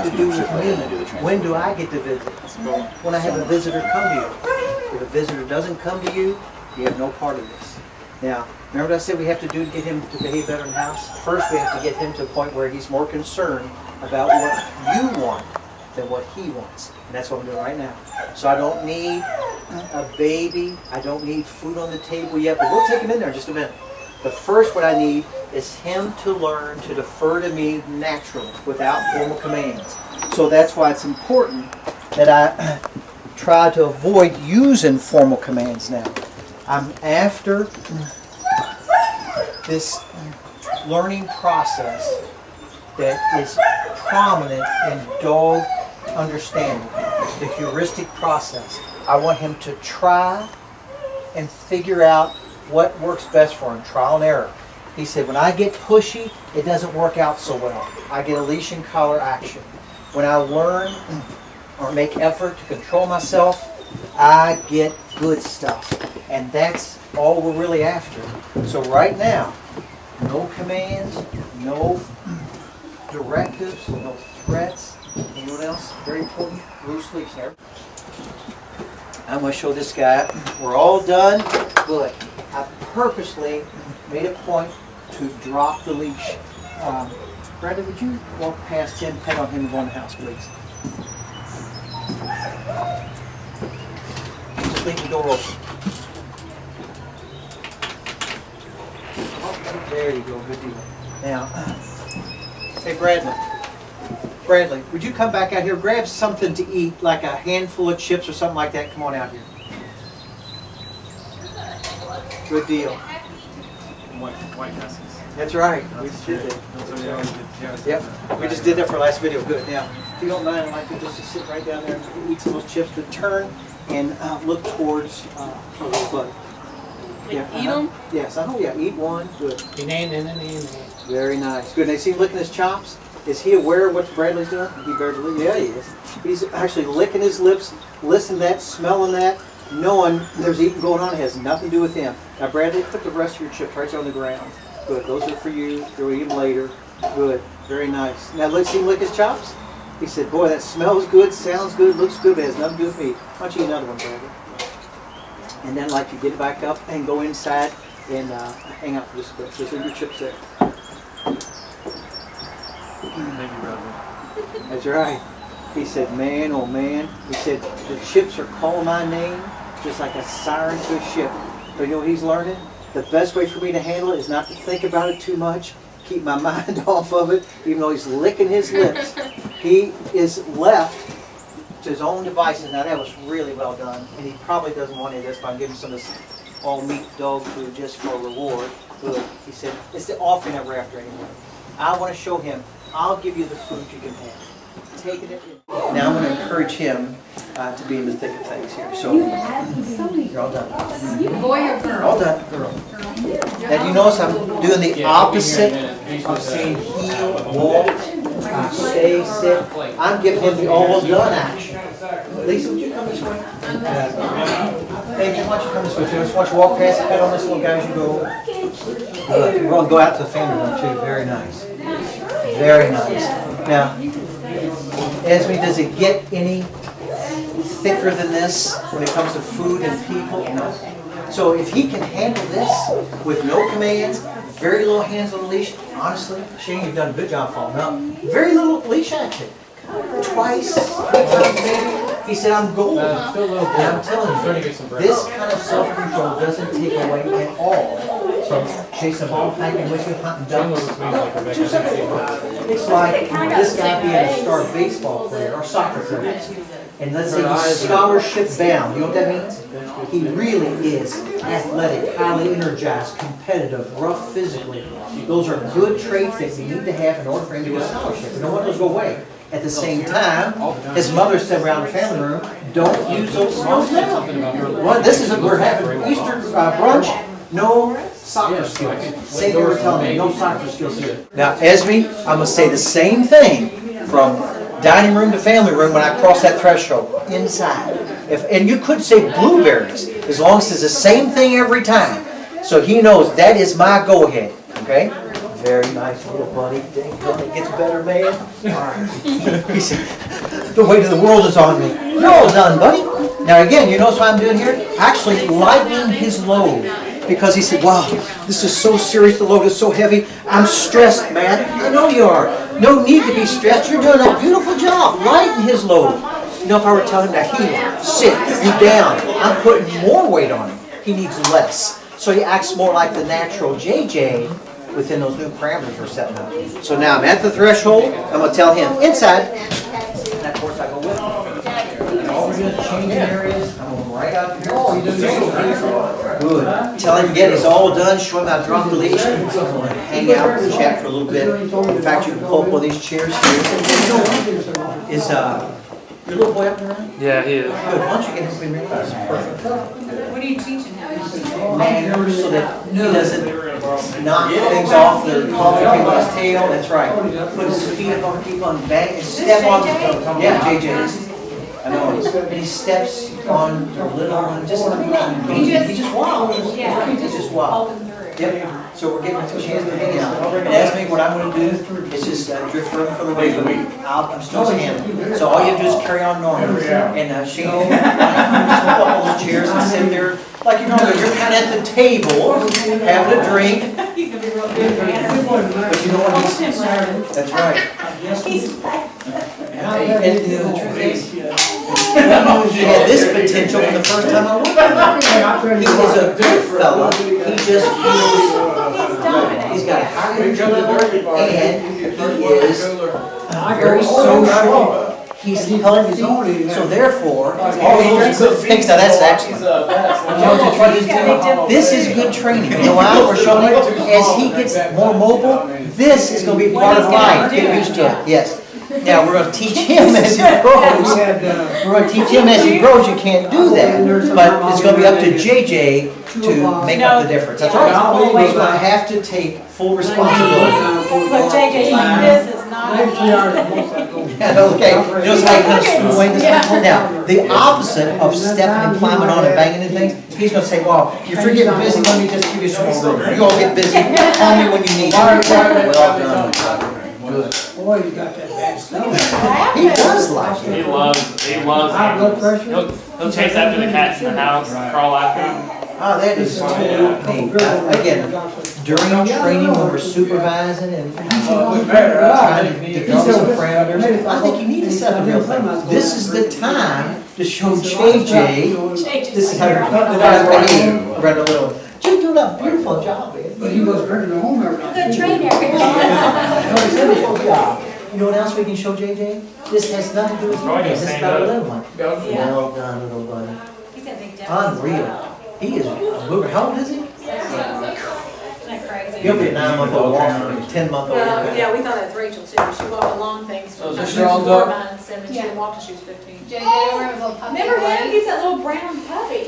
have to do with me. When do I get to visit? When I have a visitor come to you. If a visitor doesn't come to you, you have no part of this. Now, remember what I said we have to do to get him to behave better in the house? First, we have to get him to a point where he's more concerned about what you want than what he wants. And that's what I'm doing right now. So I don't need a baby. I don't need food on the table yet, but we'll take him in there in just a minute. But first, what I need is him to learn to defer to me naturally without formal commands. So that's why it's important that I try to avoid using formal commands now. I'm after this learning process that is prominent in dog understanding, the heuristic process. I want him to try and figure out what works best for him, trial and error. He said, when I get pushy, it doesn't work out so well. I get a leash and collar action. When I learn or make effort to control myself, I get good stuff. And that's all we're really after. So right now, no commands, no directives, no threats. Anyone else? Very important. Loose leash there. I'm going to show this guy. We're all done. Good. I purposely made a point to drop the leash. Brandon, would you walk past him, pet on him, and go in the house, please? Just leave the door open. Oh, there you go. Good deal. Now, hey, Bradley, would you come back out here, grab something to eat, like a handful of chips or something like that? Come on out here. Good deal. White Castles. That's right. We just did that. Yep. We just did that for our last video. Good. Now, if you don't mind, I'd like you just to sit right down there and eat some of those chips, to turn and look towards our little buddy. Eat them? Yes. Yeah. Eat one. Good. Yes. Very nice. Good. Now, see him licking his chops? Is he aware of what Bradley's doing? He barely. Yeah, he is. He's actually licking his lips, listening to that, smelling that, knowing there's eating going on. It has nothing to do with him. Now, Bradley, put the rest of your chips right there on the ground. Good. Those are for you. You'll eat them later. Good. Very nice. Now, let's see him lick his chops. He said, boy, that smells good, sounds good, looks good, but it has nothing to do with me. Why don't you eat another one, Bradley? And then, like, you get back up and go inside and hang out for just a bit. So your chips there. Thank you, Bradley. That's right. He said, man, oh man. He said, the chips are calling my name just like a siren to a ship. But you know what he's learning? The best way for me to handle it is not to think about it too much, keep my mind off of it, even though he's licking his lips. He is left to his own devices. Now that was really well done, and he probably doesn't want any of this, but I'm giving some of this all-meat dog food just for a reward. Good. He said, it's the offering that we're after anyway. I want to show him, I'll give you the food you can have. Taking it. Now I'm going to encourage him to be in the thick of things here. So you're all done. Boy or girl? All done, girl. Now you notice I'm doing the opposite of saying heel, walk, stay, sit. I'm giving him the all done action. Lisa, would you come this way? Hey, why don't you come this way too? I just want you to walk past the pet on this little guy as you go. Good. We're going to go out to the family room too. Very nice. Very nice. Now, Esme, does it get any thicker than this when it comes to food and people? No. So if he can handle this with no commands, very little hands on the leash, honestly, Shane, you've done a good job following up. Very little leash action. Twice, 3 times maybe. He said, I'm golden. Still a little bit. And I'm telling you, this kind of self-control doesn't take away at all from chasing a ball, hiking with you, hunting ducks. It's like this guy being a star baseball player or soccer player. And let's say he's scholarship bound. You know what that means? He really is athletic, highly energized, competitive, rough physically. Those are good traits that you need to have in order for him to get a scholarship. And no one of those go away. At the same time, his mother said around the family room, don't use those skills now. Well, this is, we're having Easter brunch, no soccer skills. Same thing we're telling me, no soccer skills here. Now, Esme, I'm going to say the same thing from dining room to family room when I cross that threshold, inside. And you could say blueberries, as long as it's the same thing every time. So he knows that is my go-ahead, okay? Very nice little buddy. Dang, it gets better, man. All right. He said, the weight of the world is on me. You're all done, buddy. Now again, you notice what I'm doing here? Actually lightening his load. Because he said, wow, this is so serious, the load is so heavy. I'm stressed, man. I know you are. No need to be stressed. You're doing a beautiful job. Lighten his load. You know, if I were telling him that he sit, you down, I'm putting more weight on him. He needs less. So he acts more like the natural JJ within those new parameters we're setting up. So now I'm at the threshold. I'm going to tell him inside. And of course I go with him. And all we're doing is changing areas. I'm going right out here. Good. Tell him again he's all done. Show him how to drop the leash. Hang out and chat for a little bit. In fact, you can pull up one of these chairs here. Is your little boy up there? Yeah, he is. Good. Why don't you get him clean? That's perfect. What are you teaching him? Manners so that he doesn't knock things off their coffee table on his tail. That's right. Put his feet up on people and bang and step on. Yeah, JJ. I know. And he steps on the little one. Just he's just wild. He's just wild. Yep. So we're getting a chance to hang out. And ask me what I'm going to do is just drift further from the way I'm still standing. So all you have to do is carry on normal. And Shane, just pull up all the chairs and sit there like you know. You're kind of at the table having a drink. But you know what he's that's right. And the truth is, he had this potential from the first time I worked with him. He is a good fella. He just feels he's got high energy level and he is very social. He's healthy, so therefore, all those good things. Now that's excellent. This is good training. You know why we're showing you? As he gets more mobile, this is going to be part of life. Get used to it. Yes. Now we're going to teach him as he grows. We're going to teach him as he grows. You can't do that, but it's going to be up to JJ to make up the difference. That's right. He's going to have to take full responsibility. But JJ's like, this is not. Yeah, okay. You know how he kind of swing this one? Now, the opposite of stepping and climbing on and banging and things, he's going to say, well, if you're getting busy, let me just give you some more room. You all get busy. Call me when you need me. Well done. Good. Boy, you got that bad stuff. He does like it. He loves High blood animals. pressure? He'll chase after the cats in the house, crawl after them. Oh, that is too neat. Again, during training when we're supervising and trying to develop some parameters, I think you need to set the real thing. This is the time to show JJ, this is how you're putting it out. Run a little, you're doing a beautiful job, man. But he was bringing it home every night. Good trainer. Beautiful job. You know what else we can show JJ? This has nothing to do with you, this is about a little one. Well done, little buddy. He's a big devil. Unreal. He is a mover. How old is he? Isn't that crazy? He'll be a 9-month-old walker, 10-month-old. Well, yeah, we thought that was Rachel too. She walked along things. Oh, is She this was your own 4 dog? months and she didn't walk till she was 15. JJ, remember his little puppy? Remember him? boy? He's that little brown puppy.